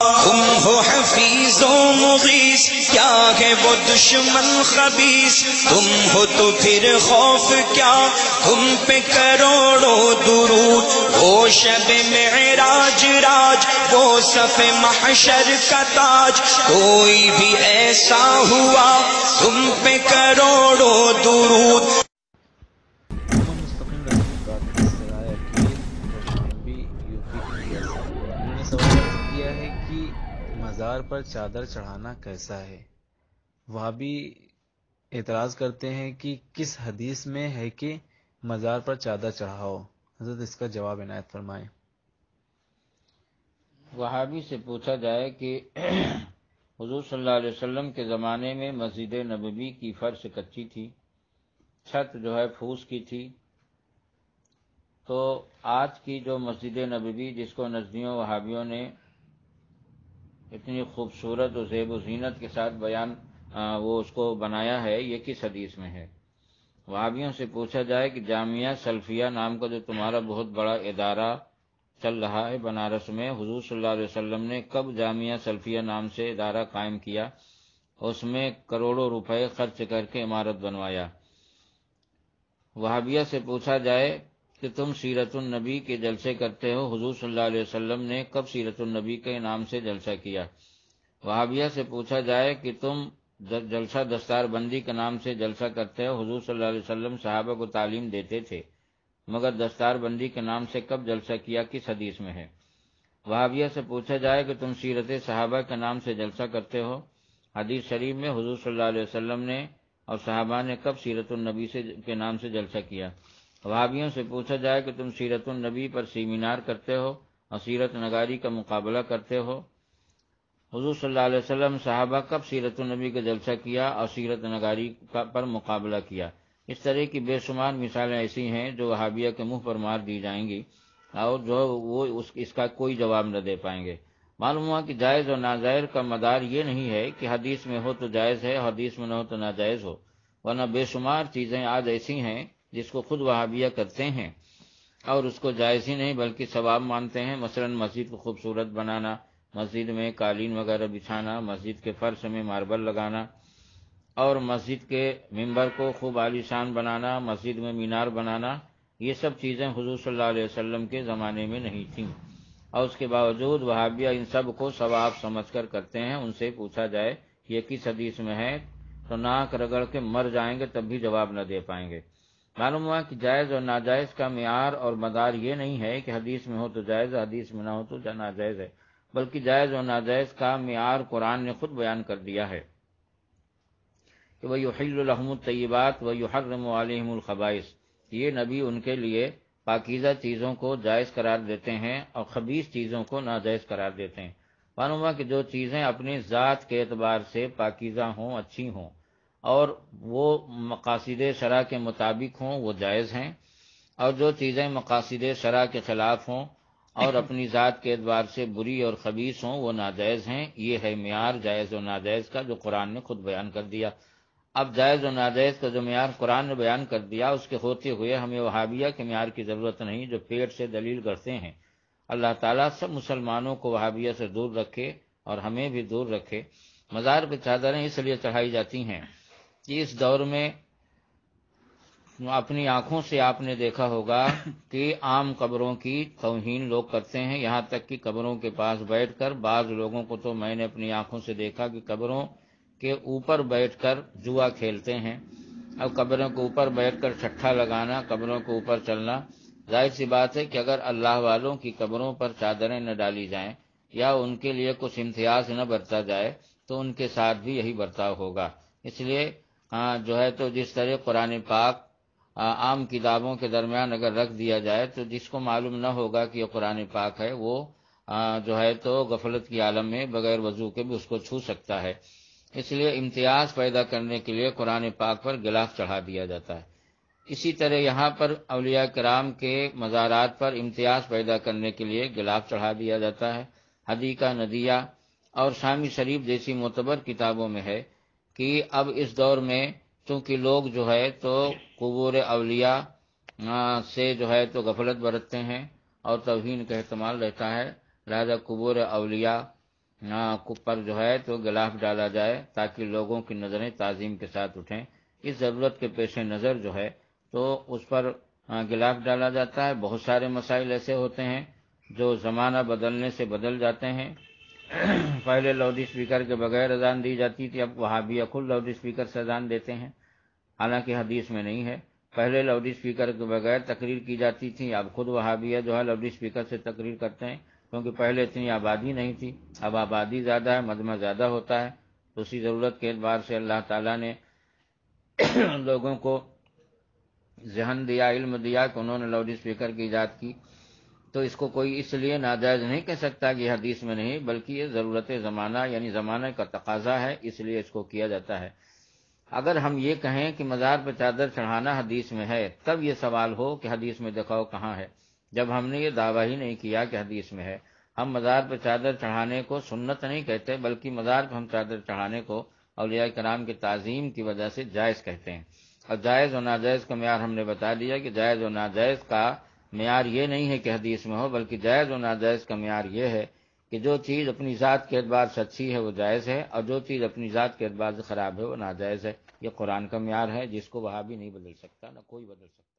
تم ہو حفیظ و مغیث، کیا ہے وہ دشمن خبیث، تم ہو تو پھر خوف کیا، تم پہ کروڑوں درود، وہ شب معراج راج، وہ صف محشر کا تاج، کوئی بھی ایسا ہوا تم پہ کروڑوں درود۔ مستقیم رحمۃ اللہ سرائے عقیل کوشامبی یوپی انڈیا سے انہوں نے سوال عرض کیا ہے کہ مزار پر چادر چڑھانا کیسا ہے؟ وہابی اعتراض کرتے ہیں کہ کس حدیث میں ہے کہ مزار پر چادر چڑھاؤ؟ حضرت اس کا جواب عنایت فرمائیں۔ وہابی سے پوچھا جائے کہ حضور صلی اللہ علیہ وسلم کے زمانے میں مسجد نبوی کی فرش کچی تھی، چھت جو ہے پھوس کی تھی، تو آج کی جو مسجد نبوی جس کو نزدیوں وہابیوں نے اتنی خوبصورت و زیب و زینت کے ساتھ وہ اس کو بنایا ہے، یہ کس حدیث میں ہے؟ وہابیوں سے پوچھا جائے کہ جامعہ سلفیہ نام کا جو تمہارا بہت بڑا ادارہ چل رہا ہے بنارس میں، حضور صلی اللہ علیہ وسلم نے کب جامعہ سلفیہ نام سے ادارہ قائم کیا، اس میں کروڑوں روپے خرچ کر کے عمارت بنوایا؟ وہابیہ سے پوچھا جائے کہ تم سیرت النبی کے جلسے کرتے ہو، حضور صلی اللہ علیہ وسلم نے کب سیرت النبی کے نام سے جلسہ کیا؟ وہابیہ سے پوچھا جائے کہ تم جلسہ دستار بندی کے نام سے جلسہ کرتے ہو، حضور صلی اللہ علیہ وسلم صحابہ کو تعلیم دیتے تھے، مگر دستار بندی کے نام سے کب جلسہ کیا، کس حدیث میں ہے؟ وہابیہ سے پوچھا جائے کہ تم سیرت صحابہ کے نام سے جلسہ کرتے ہو، حدیث شریف میں حضور صلی اللہ علیہ وسلم نے اور صحابہ نے کب سیرت النبی کے نام سے جلسہ کیا؟ وہابیوں سے پوچھا جائے کہ تم سیرت النبی پر سیمینار کرتے ہو اور سیرت نگاری کا مقابلہ کرتے ہو، حضور صلی اللہ علیہ وسلم صحابہ کب سیرت النبی کا جلسہ کیا اور سیرت نگاری پر مقابلہ کیا؟ اس طرح کی بے شمار مثالیں ایسی ہیں جو وہابیہ کے منہ پر مار دی جائیں گی اور جو وہ اس کا کوئی جواب نہ دے پائیں گے۔ معلوم ہوا کہ جائز اور ناجائز کا مدار یہ نہیں ہے کہ حدیث میں ہو تو جائز ہے، حدیث میں نہ ہو تو ناجائز ہو، ورنہ بے شمار چیزیں آج ایسی ہیں جس کو خود وہابیہ کرتے ہیں اور اس کو جائز ہی نہیں بلکہ ثواب مانتے ہیں۔ مثلا مسجد کو خوبصورت بنانا، مسجد میں قالین وغیرہ بچھانا، مسجد کے فرش میں ماربل لگانا اور مسجد کے ممبر کو خوب عالی شان بنانا، مسجد میں مینار بنانا، یہ سب چیزیں حضور صلی اللہ علیہ وسلم کے زمانے میں نہیں تھیں، اور اس کے باوجود وہابیہ ان سب کو ثواب سمجھ کر کرتے ہیں۔ ان سے پوچھا جائے یہ کس حدیث میں ہے تو ناک رگڑ کے مر جائیں گے تب بھی جواب نہ دے پائیں گے۔ معلوم ہوا کہ جائز اور ناجائز کا معیار اور مدار یہ نہیں ہے کہ حدیث میں ہو تو جائز، حدیث میں نہ ہو تو ناجائز ہے، بلکہ جائز اور ناجائز کا معیار قرآن نے خود بیان کر دیا ہے کہ وَيُحِلُّ لَهُمُ الطَّيِّبَاتِ وَيُحَرِّمُ عَلَيْهِمُ الْخَبَائِثَ، یہ نبی ان کے لیے پاکیزہ چیزوں کو جائز قرار دیتے ہیں اور خبیث چیزوں کو ناجائز قرار دیتے ہیں۔ معلوم ہوا کہ جو چیزیں اپنی ذات کے اعتبار سے پاکیزہ ہوں، اچھی ہوں اور وہ مقاصد شرع کے مطابق ہوں وہ جائز ہیں، اور جو چیزیں مقاصد شرع کے خلاف ہوں اور اپنی ذات کے اعتبار سے بری اور خبیث ہوں وہ ناجائز ہیں۔ یہ ہے معیار جائز و ناجائز کا جو قرآن نے خود بیان کر دیا۔ اب جائز و ناجائز کا جو معیار قرآن نے بیان کر دیا اس کے ہوتے ہوئے ہمیں وہابیہ کے معیار کی ضرورت نہیں جو پیٹ سے دلیل کرتے ہیں۔ اللہ تعالیٰ سب مسلمانوں کو وہابیہ سے دور رکھے اور ہمیں بھی دور رکھے۔ مزار پہ چادریں اس لیے چڑھائی جاتی ہیں کہ اس دور میں اپنی آنکھوں سے آپ نے دیکھا ہوگا کہ عام قبروں کی توہین لوگ کرتے ہیں، یہاں تک کہ قبروں کے پاس بیٹھ کر بعض لوگوں کو تو میں نے اپنی آنکھوں سے دیکھا کہ قبروں کے اوپر بیٹھ کر جوا کھیلتے ہیں۔ اب قبروں کے اوپر بیٹھ کر چھٹا لگانا، قبروں کے اوپر چلنا، ظاہر سی بات ہے کہ اگر اللہ والوں کی قبروں پر چادریں نہ ڈالی جائیں یا ان کے لیے کچھ امتیاز نہ برتا جائے تو ان کے ساتھ بھی یہی برتاؤ ہوگا۔ اس لیے جو ہے تو جس طرح قرآن پاک عام کتابوں کے درمیان اگر رکھ دیا جائے تو جس کو معلوم نہ ہوگا کہ یہ قرآن پاک ہے وہ جو ہے تو غفلت کی عالم میں بغیر وضو کے بھی اس کو چھو سکتا ہے۔ اس لیے امتیاز پیدا کرنے کے لیے قرآن پاک پر غلاف چڑھا دیا جاتا ہے۔ اسی طرح یہاں پر اولیاء کرام کے مزارات پر امتیاز پیدا کرنے کے لیے غلاف چڑھا دیا جاتا ہے۔ حدیقہ ندیہ اور شامی شریف جیسی معتبر کتابوں میں ہے کہ اب اس دور میں چونکہ لوگ جو ہے تو قبور اولیاء سے جو ہے تو غفلت برتتے ہیں اور توہین کا احتمال رہتا ہے، لہذا قبور اولیاء پر جو ہے تو غلاف ڈالا جائے تاکہ لوگوں کی نظریں تعظیم کے ساتھ اٹھیں۔ اس ضرورت کے پیش نظر جو ہے تو اس پر غلاف ڈالا جاتا ہے۔ بہت سارے مسائل ایسے ہوتے ہیں جو زمانہ بدلنے سے بدل جاتے ہیں۔ پہلے لاؤڈ اسپیکر کے بغیر اذان دی جاتی تھی، اب وہابیہ خود لاؤڈ اسپیکر سے اذان دیتے ہیں، حالانکہ حدیث میں نہیں ہے۔ پہلے لاؤڈ اسپیکر کے بغیر تقریر کی جاتی تھی، اب خود وہابیہ جو ہے لاؤڈ اسپیکر سے تقریر کرتے ہیں، کیونکہ پہلے اتنی آبادی نہیں تھی، اب آبادی زیادہ ہے، مجمع زیادہ ہوتا ہے، تو اسی ضرورت کے اعتبار سے اللہ تعالیٰ نے لوگوں کو ذہن دیا، علم دیا کہ انہوں نے لاؤڈ اسپیکر کی ایجاد کی، تو اس کو کوئی اس لیے ناجائز نہیں کہہ سکتا کہ یہ حدیث میں نہیں، بلکہ یہ ضرورت زمانہ یعنی زمانہ کا تقاضا ہے، اس لیے اس کو کیا جاتا ہے۔ اگر ہم یہ کہیں کہ مزار پہ چادر چڑھانا حدیث میں ہے، تب یہ سوال ہو کہ حدیث میں دکھاؤ کہاں ہے، جب ہم نے یہ دعویٰ ہی نہیں کیا کہ حدیث میں ہے۔ ہم مزار پہ چادر چڑھانے کو سنت نہیں کہتے، بلکہ مزار پہ ہم چادر چڑھانے کو اولیاء کرام کی تعظیم کی وجہ سے جائز کہتے ہیں۔ اور جائز و ناجائز کا معیار ہم نے بتا دیا کہ جائز و ناجائز کا معیار یہ نہیں ہے کہ حدیث میں ہو، بلکہ جائز و ناجائز کا معیار یہ ہے کہ جو چیز اپنی ذات کے اعتبار سے اچھی ہے وہ جائز ہے، اور جو چیز اپنی ذات کے اعتبار سے خراب ہے وہ ناجائز ہے۔ یہ قرآن کا معیار ہے، جس کو وہابی نہیں بدل سکتا، نہ کوئی بدل سکتا۔